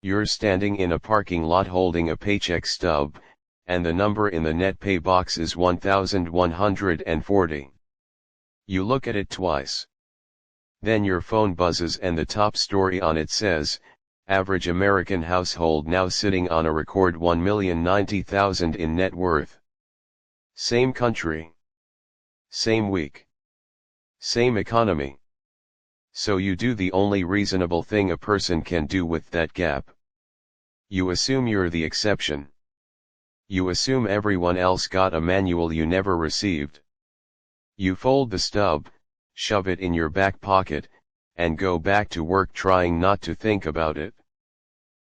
You're standing in a parking lot holding a paycheck stub, and the number in the net pay box is 1140. You look at it twice. Then your phone buzzes and the top story on it says, average American household now sitting on a record $1,090,000 in net worth. Same country. Same week. Same economy. So you do the only reasonable thing a person can do with that gap. You assume you're the exception. You assume everyone else got a manual you never received. You fold the stub, shove it in your back pocket, and go back to work trying not to think about it.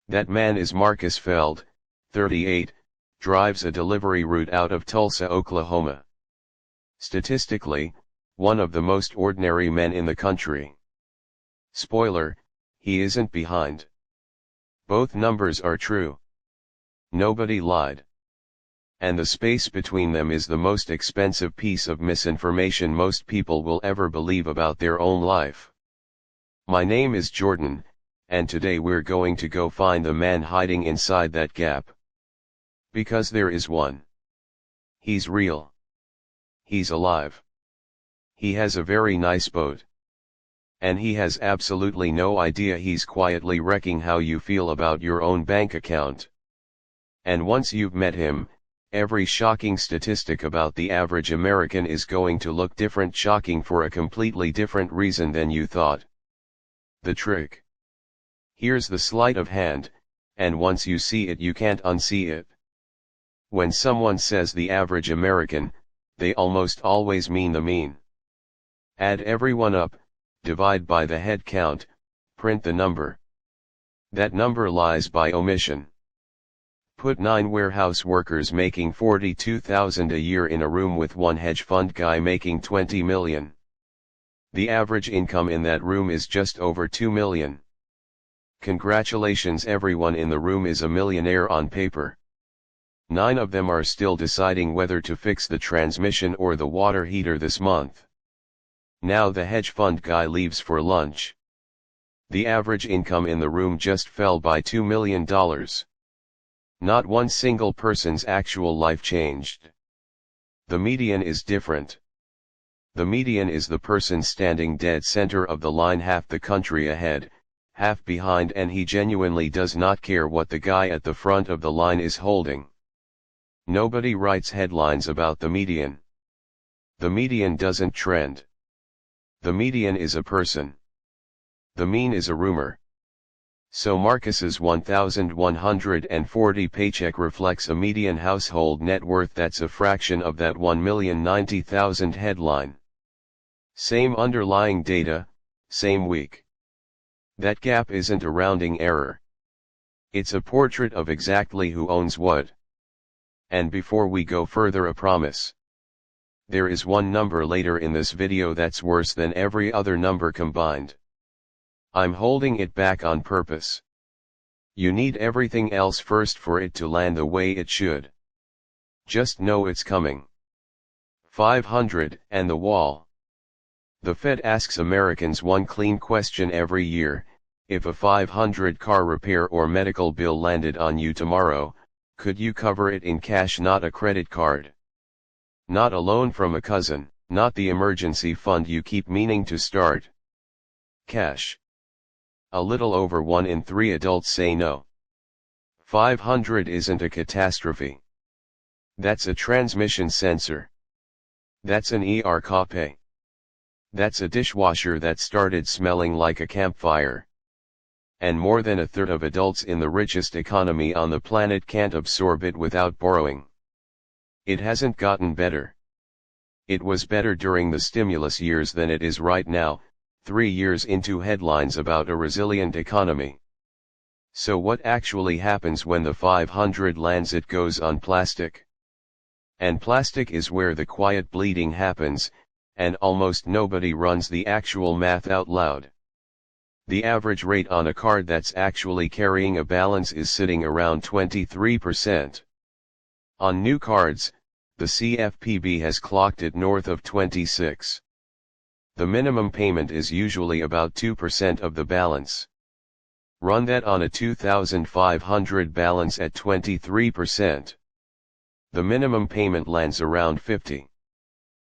That man is Marcus Feld, 38, drives a delivery route out of Tulsa, Oklahoma. Statistically, one of the most ordinary men in the country. Spoiler, he isn't behind. Both numbers are true. Nobody lied. And the space between them is the most expensive piece of misinformation most people will ever believe about their own life. My name is Jordan, and today we're going to go find the man hiding inside that gap. Because there is one. He's real. He's alive. He has a very nice boat. And he has absolutely no idea he's quietly wrecking how you feel about your own bank account. And once you've met him, every shocking statistic about the average American is going to look different, shocking for a completely different reason than you thought. The trick. Here's the sleight of hand, and once you see it you can't unsee it. When someone says the average American, they almost always mean the mean. Add everyone up, divide by the head count, print the number. That number lies by omission. Put 9 warehouse workers making $42,000 a year in a room with one hedge fund guy making $20 million. The average income in that room is just over $2 million. Congratulations, everyone in the room is a millionaire on paper. 9 of them are still deciding whether to fix the transmission or the water heater this month. Now the hedge fund guy leaves for lunch. The average income in the room just fell by $2 million. Not one single person's actual life changed. The median is different. The median is the person standing dead center of the line, half the country ahead, half behind, and he genuinely does not care what the guy at the front of the line is holding. Nobody writes headlines about the median. The median doesn't trend. The median is a person. The mean is a rumor. So Marcus's 1,140 paycheck reflects a median household net worth that's a fraction of that 1,090,000 headline. Same underlying data, same week. That gap isn't a rounding error. It's a portrait of exactly who owns what. And before we go further, a promise. There is one number later in this video that's worse than every other number combined. I'm holding it back on purpose. You need everything else first for it to land the way it should. Just know it's coming. 500 and the wall. The Fed asks Americans one clean question every year: if a 500 car repair or medical bill landed on you tomorrow, could you cover it in cash, not a credit card? Not a loan from a cousin, not the emergency fund you keep meaning to start. Cash. A little over 1 in 3 adults say no. 500 isn't a catastrophe. That's a transmission sensor. That's an ER-copay. That's a dishwasher that started smelling like a campfire. And more than a third of adults in the richest economy on the planet can't absorb it without borrowing. It hasn't gotten better. It was better during the stimulus years than it is right now, 3 years into headlines about a resilient economy. So what actually happens when the 500 lands? It goes on plastic. And plastic is where the quiet bleeding happens, and almost nobody runs the actual math out loud. The average rate on a card that's actually carrying a balance is sitting around 23%. On new cards, the CFPB has clocked it north of 26. The minimum payment is usually about 2% of the balance. Run that on a 2,500 balance at 23%. The minimum payment lands around 50.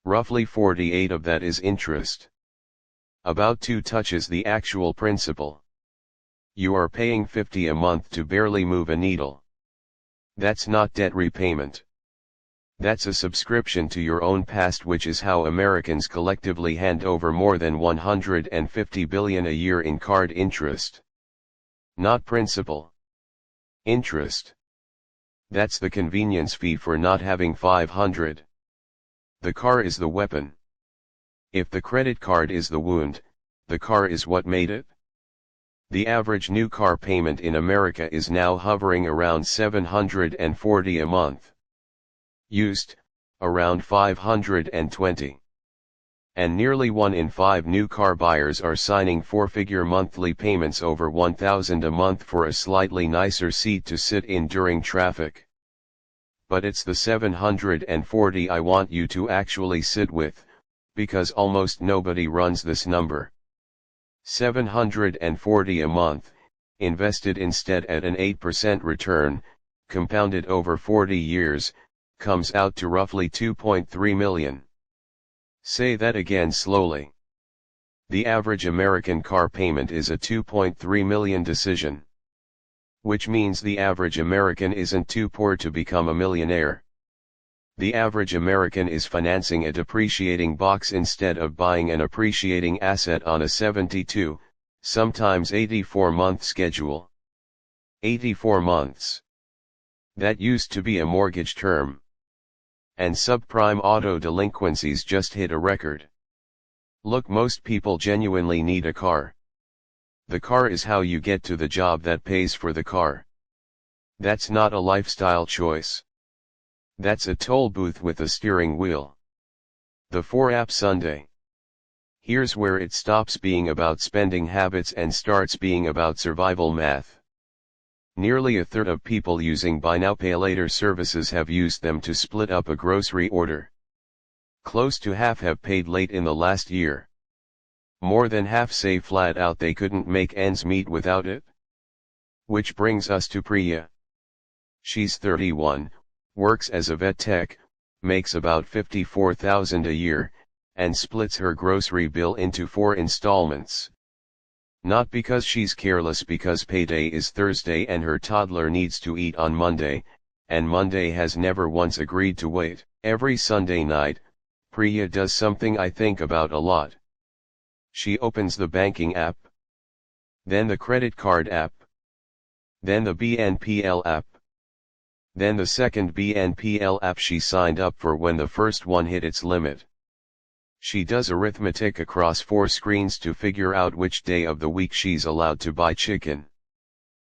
Roughly 48 of that is interest. About 2 touches the actual principal. You are paying 50 a month to barely move a needle. That's not debt repayment. That's a subscription to your own past, which is how Americans collectively hand over more than $150 billion a year in card interest. Not principal. Interest. That's the convenience fee for not having 500. The car is the weapon. If the credit card is the wound, the car is what made it. The average new car payment in America is now hovering around $740 a month. Used, around $520. And nearly 1 in 5 new car buyers are signing 4-figure monthly payments over $1,000 a month for a slightly nicer seat to sit in during traffic. But it's the $740 I want you to actually sit with, because almost nobody runs this number. $740 a month, invested instead at an 8% return, compounded over 40 years, comes out to roughly $2.3 million. Say that again slowly. The average American car payment is a $2.3 million decision. Which means the average American isn't too poor to become a millionaire. The average American is financing a depreciating box instead of buying an appreciating asset on a 72, sometimes 84-month schedule. 84 months. That used to be a mortgage term. And subprime auto delinquencies just hit a record. Look, most people genuinely need a car. The car is how you get to the job that pays for the car. That's not a lifestyle choice. That's a toll booth with a steering wheel. The 4-app Sunday. Here's where it stops being about spending habits and starts being about survival math. Nearly a third of people using buy now pay later services have used them to split up a grocery order. Close to half have paid late in the last year. More than half say flat out they couldn't make ends meet without it. Which brings us to Priya. She's 31, works as a vet tech, makes about $54,000 a year, and splits her grocery bill into 4 installments. Not because she's careless, because payday is Thursday and her toddler needs to eat on Monday, and Monday has never once agreed to wait. Every Sunday night, Priya does something I think about a lot. She opens the banking app, then the credit card app, then the BNPL app, then the second BNPL app she signed up for when the first one hit its limit. She does arithmetic across 4 screens to figure out which day of the week she's allowed to buy chicken.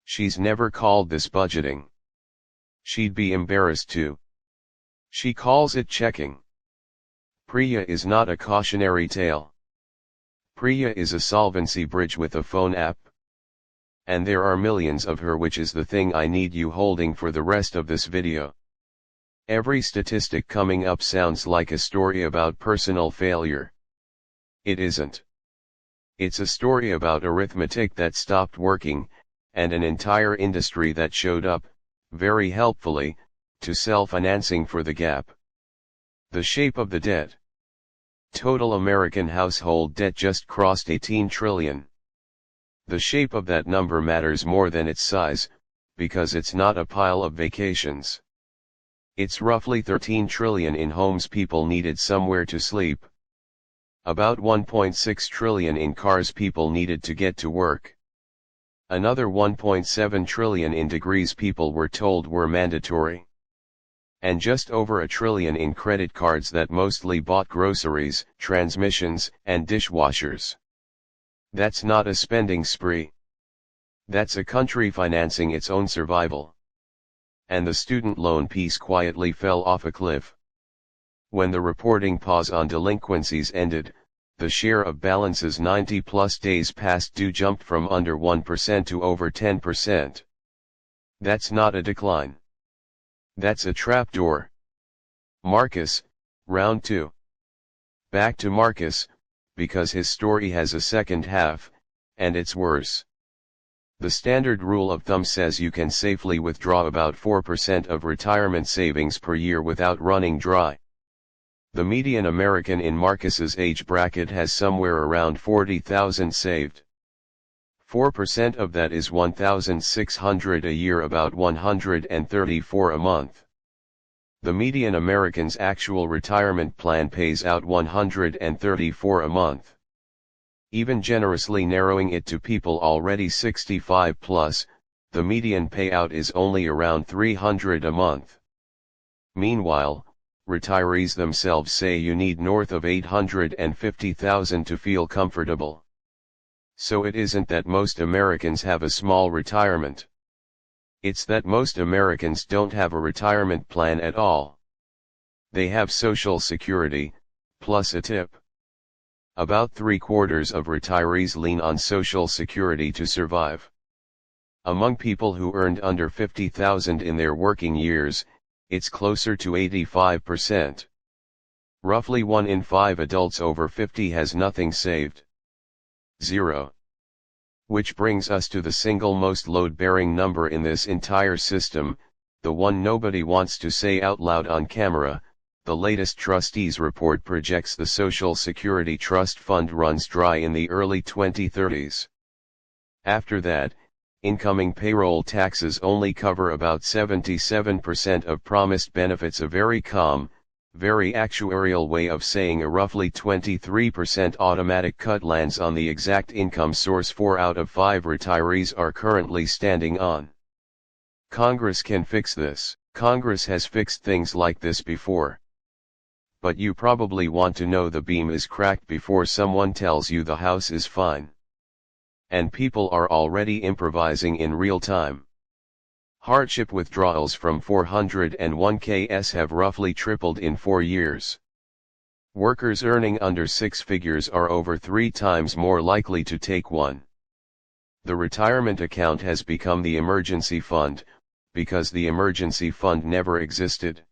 She's never called this budgeting. She'd be embarrassed to. She calls it checking. Priya is not a cautionary tale. Priya is a solvency bridge with a phone app. And there are millions of her, which is the thing I need you holding for the rest of this video. Every statistic coming up sounds like a story about personal failure. It isn't. It's a story about arithmetic that stopped working, and an entire industry that showed up, very helpfully, to sell financing for the gap. The shape of the debt. Total American household debt just crossed 18 trillion. The shape of that number matters more than its size, because it's not a pile of vacations. It's roughly 13 trillion in homes people needed somewhere to sleep. About 1.6 trillion in cars people needed to get to work. Another 1.7 trillion in degrees people were told were mandatory. And just over a trillion in credit cards that mostly bought groceries, transmissions, and dishwashers. That's not a spending spree. That's a country financing its own survival. And the student loan piece quietly fell off a cliff. When the reporting pause on delinquencies ended, the share of balances 90+ days past due jumped from under 1% to over 10%. That's not a decline. That's a trapdoor. Marcus, round 2. Back to Marcus, because his story has a second half, and it's worse. The standard rule of thumb says you can safely withdraw about 4% of retirement savings per year without running dry. The median American in Marcus's age bracket has somewhere around 40,000 saved. 4% of that is 1,600 a year, about 134 a month. The median American's actual retirement plan pays out 134 a month. Even generously narrowing it to people already 65 plus, the median payout is only around 300 a month. Meanwhile, retirees themselves say you need north of 850,000 to feel comfortable. So it isn't that most Americans have a small retirement. It's that most Americans don't have a retirement plan at all. They have Social Security, plus a tip. About 3/4 of retirees lean on Social Security to survive. Among people who earned under 50,000 in their working years, it's closer to 85%. Roughly 1 in 5 adults over 50 has nothing saved. Zero. Which brings us to the single most load-bearing number in this entire system, the one nobody wants to say out loud on camera. The latest trustees report projects the Social Security Trust Fund runs dry in the early 2030s. After that, incoming payroll taxes only cover about 77% of promised benefits, a very calm, very actuarial way of saying a roughly 23% automatic cut lands on the exact income source 4 out of 5 retirees are currently standing on. Congress can fix this. Congress has fixed things like this before. But you probably want to know the beam is cracked before someone tells you the house is fine. And people are already improvising in real time. Hardship withdrawals from 401ks have roughly tripled in 4 years. Workers earning under 6 figures are over 3 times more likely to take one. The retirement account has become the emergency fund, because the emergency fund never existed.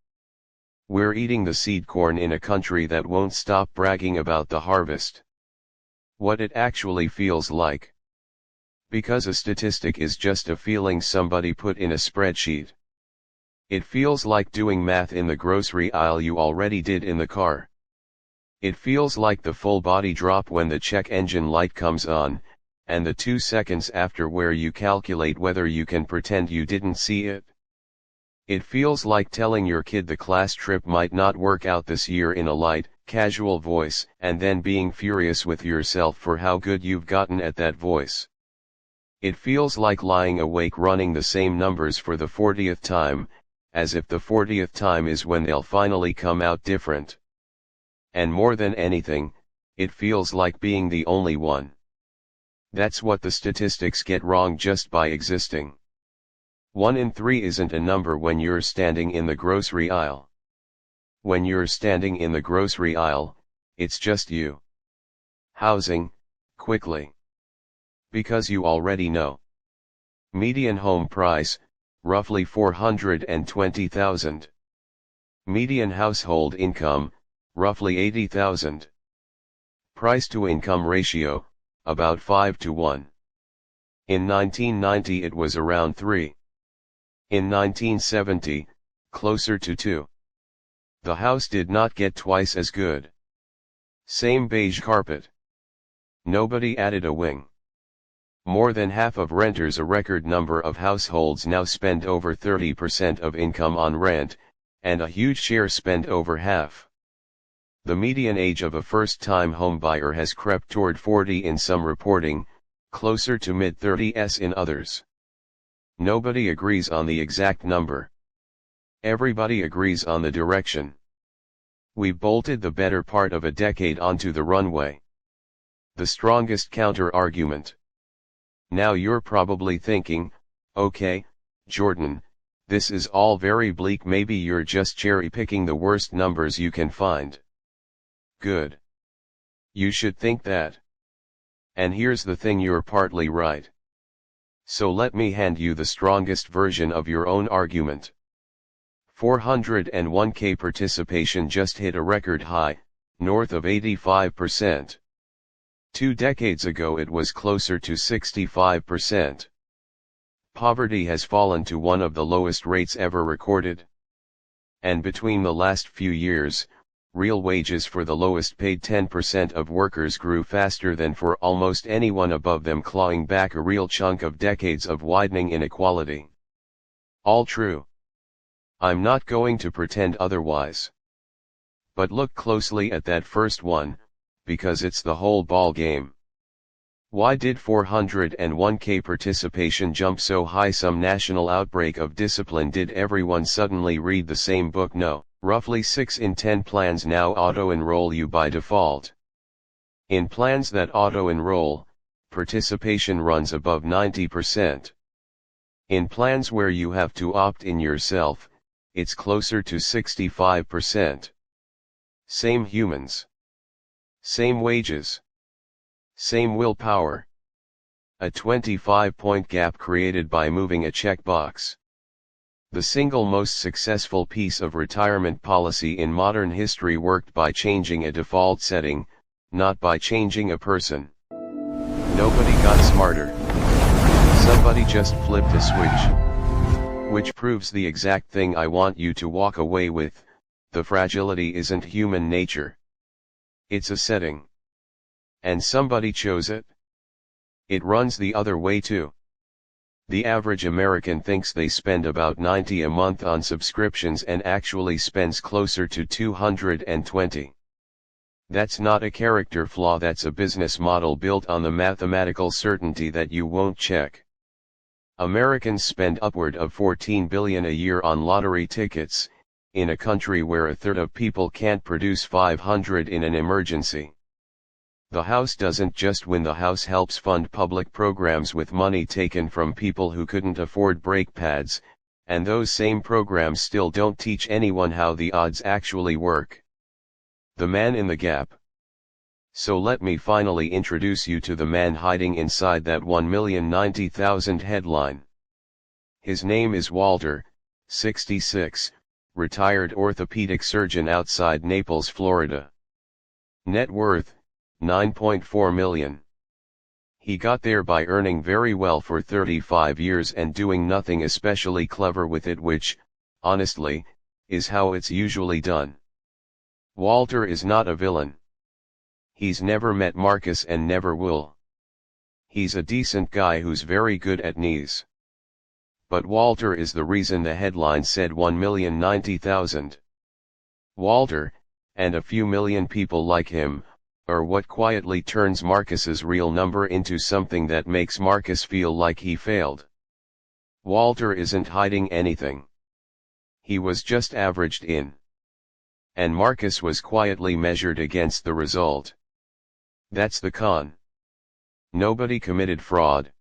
We're eating the seed corn in a country that won't stop bragging about the harvest. What it actually feels like. Because a statistic is just a feeling somebody put in a spreadsheet. It feels like doing math in the grocery aisle you already did in the car. It feels like the full body drop when the check engine light comes on, and the 2 seconds after where you calculate whether you can pretend you didn't see it. It feels like telling your kid the class trip might not work out this year in a light, casual voice, and then being furious with yourself for how good you've gotten at that voice. It feels like lying awake running the same numbers for the 40th time, as if the 40th time is when they'll finally come out different. And more than anything, it feels like being the only one. That's what the statistics get wrong just by existing. 1 in 3 isn't a number when you're standing in the grocery aisle. When you're standing in the grocery aisle, it's just you. Housing, quickly. Because you already know. Median home price, roughly 420,000. Median household income, roughly 80,000. Price to income ratio, about 5 to 1. In 1990 it was around 3. In 1970, closer to 2. The house did not get twice as good. Same beige carpet. Nobody added a wing. More than half of renters, a record number of households now spend over 30% of income on rent, and a huge share spend over half. The median age of a first-time homebuyer has crept toward 40 in some reporting, closer to mid-30s in others. Nobody agrees on the exact number. Everybody agrees on the direction. We bolted the better part of a decade onto the runway. The strongest counter-argument. Now you're probably thinking, okay, Jordan, this is all very bleak, maybe you're just cherry-picking the worst numbers you can find. Good. You should think that. And here's the thing, you're partly right. So let me hand you the strongest version of your own argument. 401k participation just hit a record high, north of 85%. 2 decades ago it was closer to 65%. Poverty has fallen to one of the lowest rates ever recorded. And between the last few years, real wages for the lowest paid 10% of workers grew faster than for almost anyone above them, clawing back a real chunk of decades of widening inequality. All true. I'm not going to pretend otherwise. But look closely at that first one, because it's the whole ball game. Why did 401k participation jump so high? Some national outbreak of discipline? Did everyone suddenly read the same book? No, roughly 6 in 10 plans now auto-enroll you by default. In plans that auto-enroll, participation runs above 90%. In plans where you have to opt in yourself, it's closer to 65%. Same humans. Same wages. Same willpower. A 25-point gap created by moving a checkbox. The single most successful piece of retirement policy in modern history worked by changing a default setting, not by changing a person. Nobody got smarter. Somebody just flipped a switch. Which proves the exact thing I want you to walk away with: the fragility isn't human nature. It's a setting. And somebody chose it. It runs the other way too. The average American thinks they spend about $90 a month on subscriptions and actually spends closer to $220. That's not a character flaw, that's a business model built on the mathematical certainty that you won't check. Americans spend upward of $14 billion a year on lottery tickets, in a country where a third of people can't produce 500 in an emergency. The House doesn't just win, the House helps fund public programs with money taken from people who couldn't afford brake pads, and those same programs still don't teach anyone how the odds actually work. The man in the gap. So let me finally introduce you to the man hiding inside that 1,090,000 headline. His name is Walter, 66, retired orthopedic surgeon outside Naples, Florida. Net worth, $9.4 million. He got there by earning very well for 35 years and doing nothing especially clever with it, which, honestly, is how it's usually done. Walter is not a villain. He's never met Marcus and never will. He's a decent guy who's very good at knees. But Walter is the reason the headline said 1,090,000. Walter, and a few million people like him, are what quietly turns Marcus's real number into something that makes Marcus feel like he failed. Walter isn't hiding anything. He was just averaged in. And Marcus was quietly measured against the result. That's the con. Nobody committed fraud.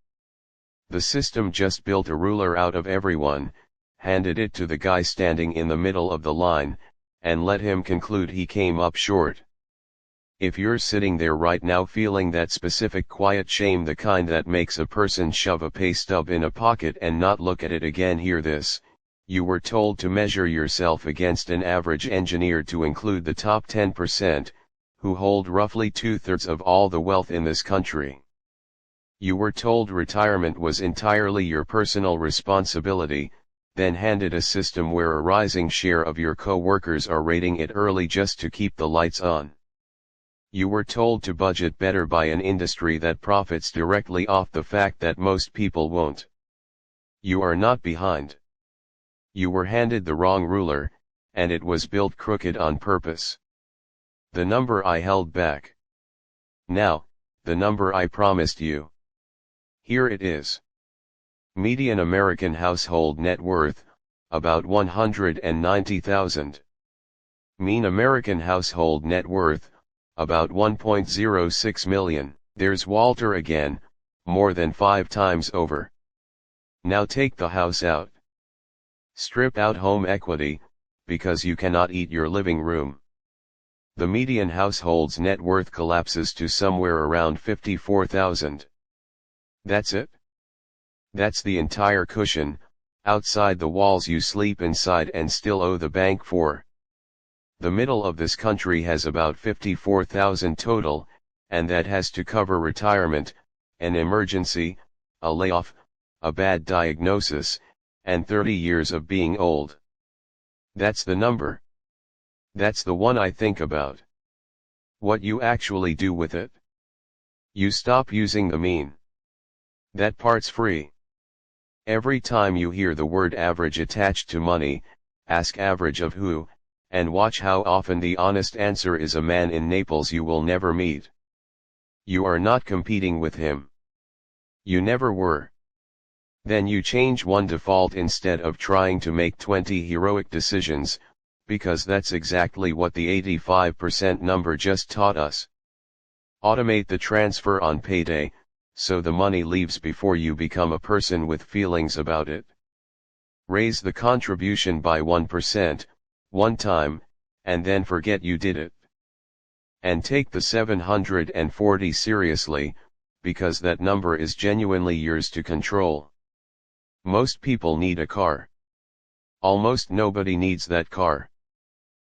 The system just built a ruler out of everyone, handed it to the guy standing in the middle of the line, and let him conclude he came up short. If you're sitting there right now feeling that specific quiet shame, the kind that makes a person shove a pay stub in a pocket and not look at it again, hear this: you were told to measure yourself against an average engineer, to include the top 10%, who hold roughly 2/3 of all the wealth in this country. You were told retirement was entirely your personal responsibility, then handed a system where a rising share of your co-workers are raiding it early just to keep the lights on. You were told to budget better by an industry that profits directly off the fact that most people won't. You are not behind. You were handed the wrong ruler, and it was built crooked on purpose. The number I held back. Now, the number I promised you. Here it is. Median American household net worth, about $190,000. Mean American household net worth, about $1.06 million. There's Walter again, more than 5 times over. Now take the house out. Strip out home equity, because you cannot eat your living room. The median household's net worth collapses to somewhere around $54,000. That's it? That's the entire cushion, outside the walls you sleep inside and still owe the bank for. The middle of this country has about 54,000 total, and that has to cover retirement, an emergency, a layoff, a bad diagnosis, and 30 years of being old. That's the number. That's the one I think about. What you actually do with it. You stop using the mean. That part's free. Every time you hear the word average attached to money, ask average of who, and watch how often the honest answer is a man in Naples you will never meet. You are not competing with him. You never were. Then you change one default instead of trying to make 20 heroic decisions, because that's exactly what the 85% number just taught us. Automate the transfer on payday, so the money leaves before you become a person with feelings about it. Raise the contribution by 1%, one time, and then forget you did it. And take the 740 seriously, because that number is genuinely yours to control. Most people need a car. Almost nobody needs that car.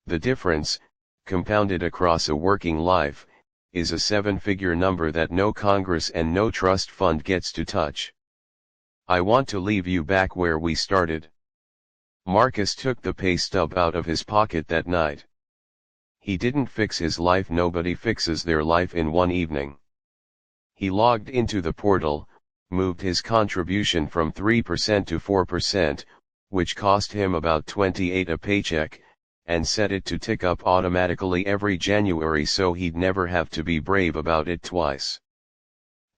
The difference, compounded across a working life, is a 7-figure number that no Congress and no trust fund gets to touch. I want to leave you back where we started. Marcus took the pay stub out of his pocket that night. He didn't fix his life. Nobody fixes their life in one evening. He logged into the portal, moved his contribution from 3% to 4%, which cost him about $28 a paycheck, and set it to tick up automatically every January so he'd never have to be brave about it twice.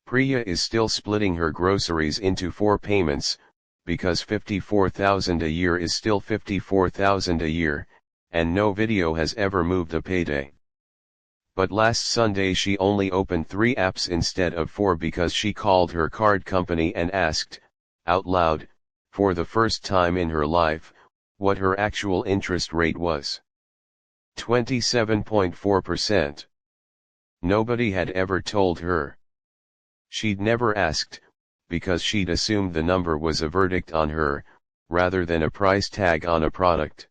Priya is still splitting her groceries into 4 payments, because $54,000 a year is still $54,000 a year, and no video has ever moved a payday. But last Sunday she only opened 3 apps instead of 4 because she called her card company and asked, out loud, for the first time in her life, what her actual interest rate was. 27.4%. Nobody had ever told her. She'd never asked, because she'd assumed the number was a verdict on her, rather than a price tag on a product.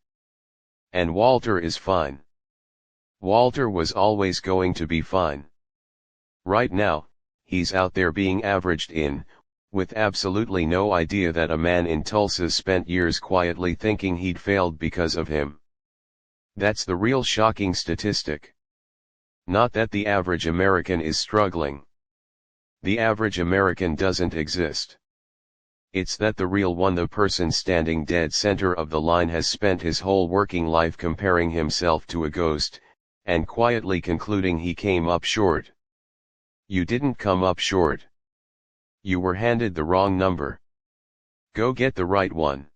And Walter is fine. Walter was always going to be fine. Right now, he's out there being averaged in, with absolutely no idea that a man in Tulsa spent years quietly thinking he'd failed because of him. That's the real shocking statistic. Not that the average American is struggling. The average American doesn't exist. It's that the real one, the person standing dead center of the line, has spent his whole working life comparing himself to a ghost, and quietly concluding he came up short. You didn't come up short. You were handed the wrong number. Go get the right one.